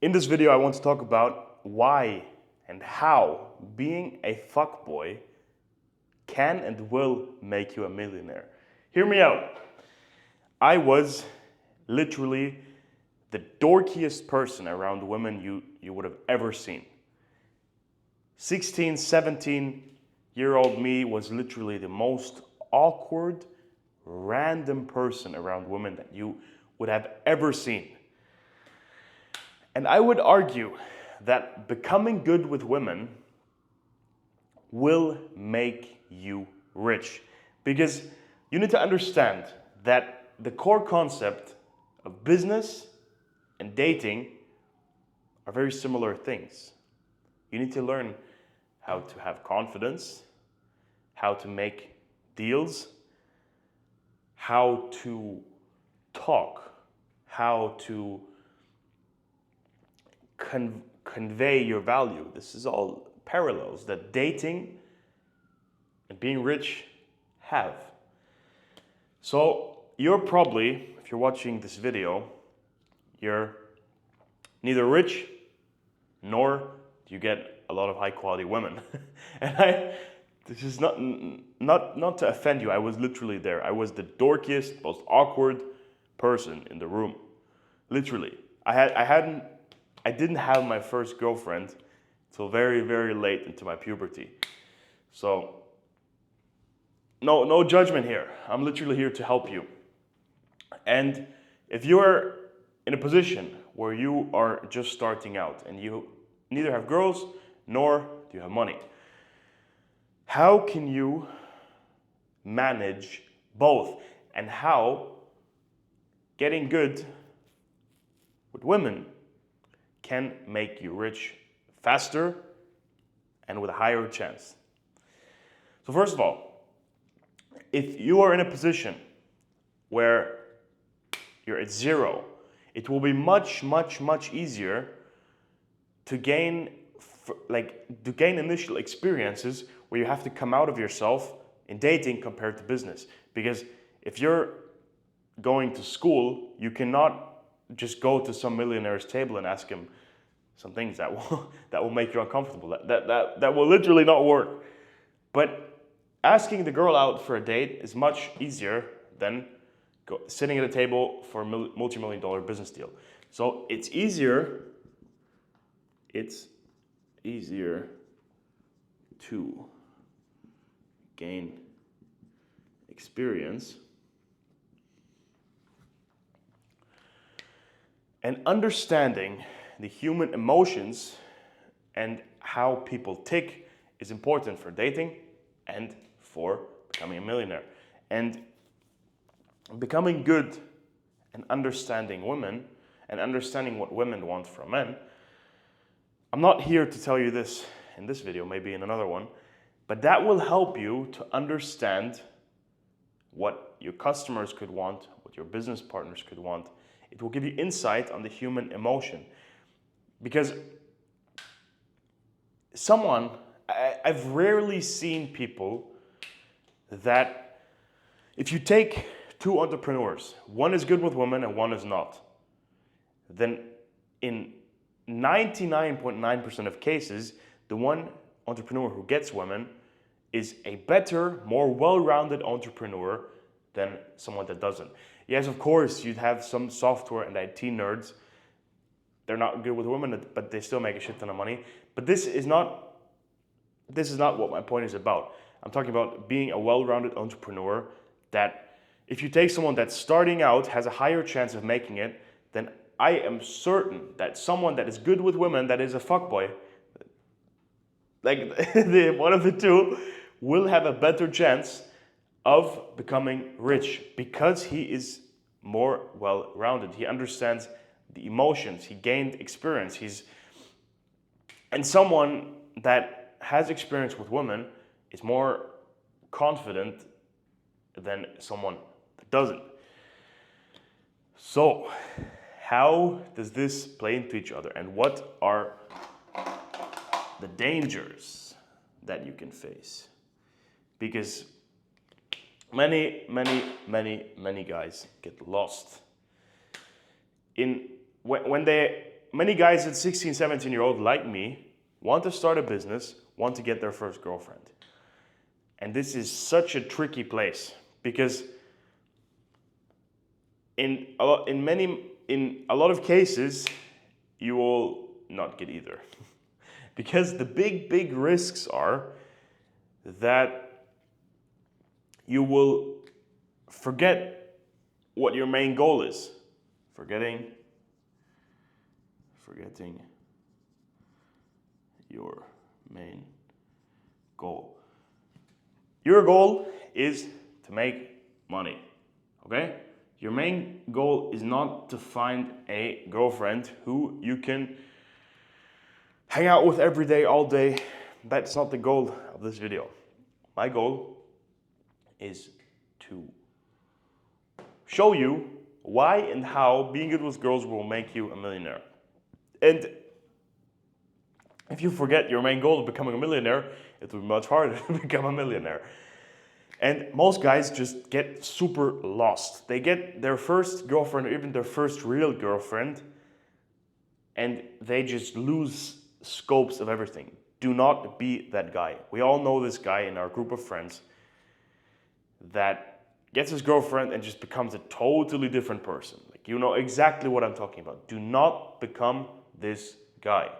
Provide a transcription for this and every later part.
In this video, I want to talk about why and how being a fuckboy can and will make you a millionaire. Hear me out. I was literally the dorkiest person around women you would have ever seen. 16, 17-year-old me was literally the most awkward, random person around women that you would have ever seen. And I would argue that becoming good with women will make you rich. Because you need to understand that the core concept of business and dating are very similar things. You need to learn how to have confidence, how to make deals, how to talk, how to convey your value. This is all parallels that dating and being rich have. So you're probably, if you're watching this video, you're neither rich nor do you get a lot of high quality women. And this is not to offend you. I was literally there. I was the dorkiest, most awkward person in the room. Literally. I didn't have my first girlfriend till very, very late into my puberty. So, no judgment here. I'm literally here to help you. And if you're in a position where you are just starting out and you neither have girls nor do you have money, how can you manage both? And how getting good with women can make you rich faster and with a higher chance. So first of all, if you are in a position where you're at zero, it will be much easier to gain initial experiences where you have to come out of yourself in dating compared to business. Because if you're going to school, you cannot just go to some millionaire's table and ask him some things that will make you uncomfortable. That will literally not work. But asking the girl out for a date is much easier than sitting at a table for a multi-million-dollar business deal. So it's easier to gain experience and understanding the human emotions and how people tick is important for dating and for becoming a millionaire. And becoming good and understanding women and understanding what women want from men. I'm not here to tell you this in this video, maybe in another one, but that will help you to understand what your customers could want, what your business partners could want. It will give you insight on the human emotion. Because I've rarely seen people that if you take two entrepreneurs, one is good with women and one is not, then in 99.9% of cases, the one entrepreneur who gets women is a better, more well-rounded entrepreneur than someone that doesn't. Yes, of course, you'd have some software and IT nerds. They're not good with women, but they still make a shit ton of money. But this is not what my point is about. I'm talking about being a well-rounded entrepreneur that if you take someone that's starting out, has a higher chance of making it, then I am certain that someone that is good with women, that is a fuckboy, like one of the two, will have a better chance of becoming rich because he is more well-rounded. He understands the emotions, he gained experience. And someone that has experience with women is more confident than someone that doesn't. So, how does this play into each other, and what are the dangers that you can face? Because many guys get lost when they many guys at 16, 17-year-old like me want to start a business, want to get their first girlfriend. And this is such a tricky place because in a lot of cases, you will not get either. Because the big risks are that you will forget what your main goal is. Forgetting your main goal. Your goal is to make money, okay? Your main goal is not to find a girlfriend who you can hang out with every day, all day. That's not the goal of this video. My goal is to show you why and how being good with girls will make you a millionaire. And if you forget your main goal of becoming a millionaire, it will be much harder to become a millionaire. And most guys just get super lost. They get their first girlfriend or even their first real girlfriend and they just lose scopes of everything. Do not be that guy. We all know this guy in our group of friends that gets his girlfriend and just becomes a totally different person. Like, you know exactly what I'm talking about. Do not become this guy.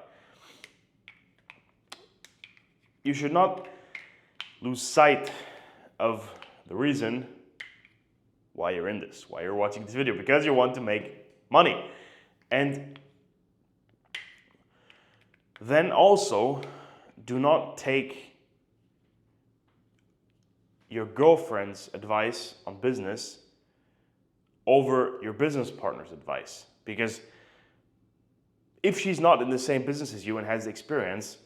You should not lose sight of the reason why you're in this, why you're watching this video, because you want to make money. And then also, do not take your girlfriend's advice on business over your business partner's advice. Because if she's not in the same business as you and has experience,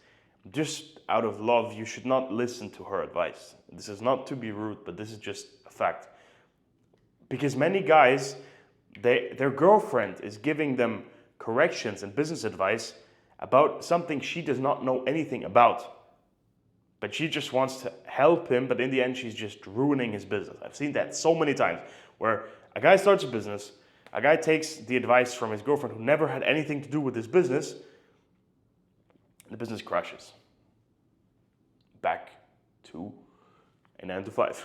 just out of love, you should not listen to her advice. This is not to be rude, but this is just a fact. Because many guys, their girlfriend is giving them corrections and business advice about something she does not know anything about. But she just wants to help him, but in the end, she's just ruining his business. I've seen that so many times, where a guy starts a business, a guy takes the advice from his girlfriend who never had anything to do with his business, and the business crashes. Back to a 9 to 5.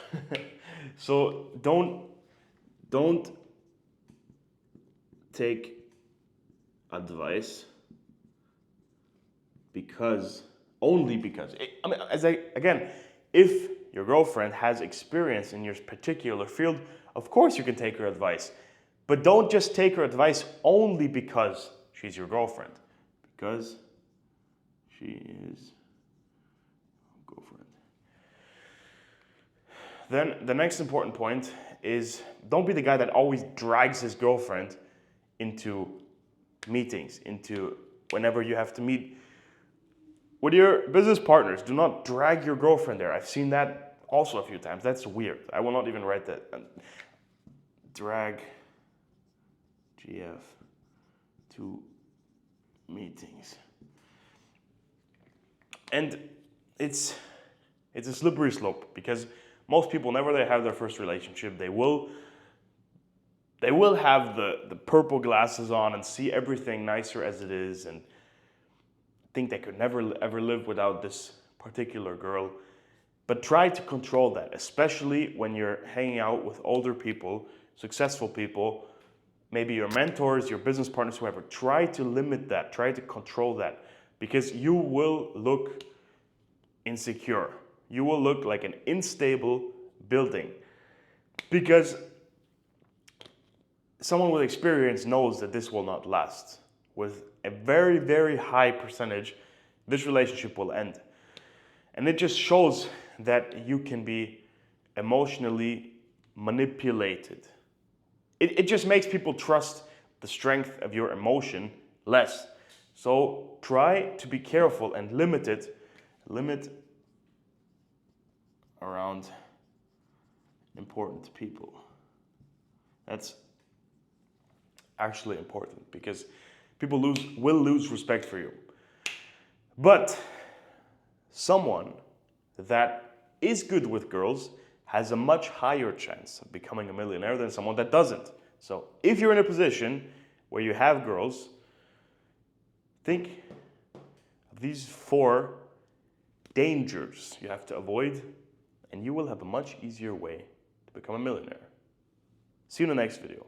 So don't take advice only because. Again, if your girlfriend has experience in your particular field, of course you can take her advice. But don't just take her advice only because she's your girlfriend. Because she is girlfriend. Then the next important point is don't be the guy that always drags his girlfriend into meetings, into whenever you have to meet with your business partners. Do not drag your girlfriend there. I've seen that also a few times. That's weird. I will not even write that. Drag GF to meetings. And it's a slippery slope because most people, whenever they have their first relationship, they will have the purple glasses on and see everything nicer as it is and think they could never ever live without this particular girl. But try to control that, especially when you're hanging out with older people, successful people, maybe your mentors, your business partners, whoever. Try to limit that, try to control that, because you will look insecure. You will look like an unstable building, because someone with experience knows that this will not last. With a very, very high percentage, this relationship will end. And it just shows that you can be emotionally manipulated. It just makes people trust the strength of your emotion less. So try to be careful and limit around important people. That's actually important because people will lose respect for you. But someone that is good with girls has a much higher chance of becoming a millionaire than someone that doesn't. So if you're in a position where you have girls, Think of these 4 dangers you have to avoid, and you will have a much easier way to become a millionaire. See you in the next video.